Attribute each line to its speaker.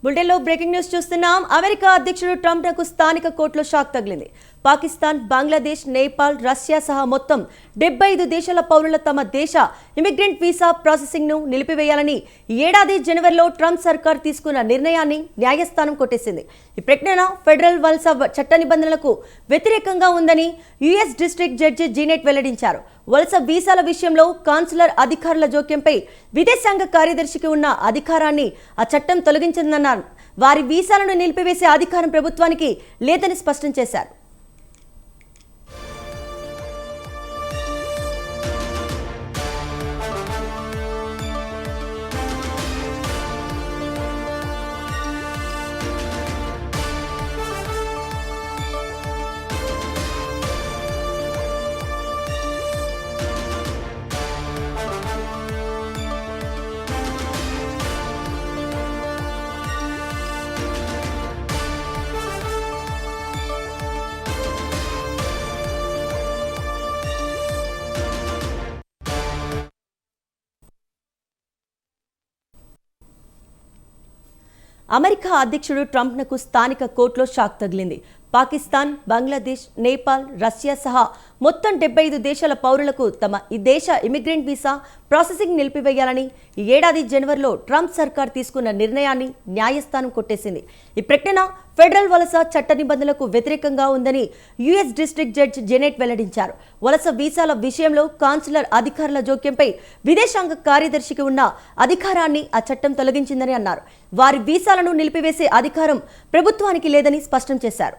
Speaker 1: బులెటిన్లో breaking news చూస్తున్నాం. America అధ్యక్షుడు ట్రంప్కు స్థానిక కోర్టులో షాక్ తగిలింది. పాకిస్తాన్, బంగ్లాదేశ్, నేపాల్, రష్యా సహా మొత్తం 75 దేశాల పౌరుల తమ దేశ ఇమిగ్రెంట్ వీసా ప్రాసెసింగ్ను నిలిపివేయాలని ఈ ఏడాది జనవరిలో ట్రంప్ సర్కార్ తీసుకున్న నిర్ణయాన్ని న్యాయస్థానం కొట్టేసింది. ఈ ప్రకటన ఫెడరల్ వలస చట్ట నిబంధనలకు వ్యతిరేకంగా ఉందని యుఎస్ డిస్ట్రిక్ట్ జడ్జి జీనెట్ వెల్లడించారు. వలస వీసాల విషయంలో కాన్సులర్ అధికారుల జోక్యంపై విదేశాంగ కార్యదర్శికి ఉన్న అధికారాన్ని ఆ చట్టం తొలగించిందన్నారు. వారి వీసాలను నిలిపివేసే అధికారం ప్రభుత్వానికి లేదని స్పష్టం చేశారు. అమెరికా అధ్యక్షుడు ట్రంప్కు స్థానిక కోర్టులో షాక్ తగిలింది. పాకిస్తాన్, బంగ్లాదేశ్, నేపాల్, రష్యా సహా మొత్తం 75 దేశాల పౌరులకు తమ ఈ దేశ ఇమిగ్రెంట్ వీసా ప్రాసెసింగ్ నిలిపివేయాలని ఈ ఏడాది జనవరిలో ట్రంప్ సర్కార్ తీసుకున్న నిర్ణయాన్ని న్యాయస్థానం కొట్టేసింది. ఈ ప్రకటన ఫెడరల్ వలస చట్ట నిబంధనలకు వ్యతిరేకంగా ఉందని యుఎస్ డిస్ట్రిక్ట్ జడ్జి జెనెట్ వెల్లడించారు. వలస వీసాల విషయంలో కాన్సులర్ అధికారుల జోక్యంపై విదేశాంగ కార్యదర్శికి ఉన్న అధికారాన్ని ఆ చట్టం తొలగించిందని అన్నారు. వారి వీసాలను నిలిపివేసే అధికారం ప్రభుత్వానికి లేదని స్పష్టం చేశారు.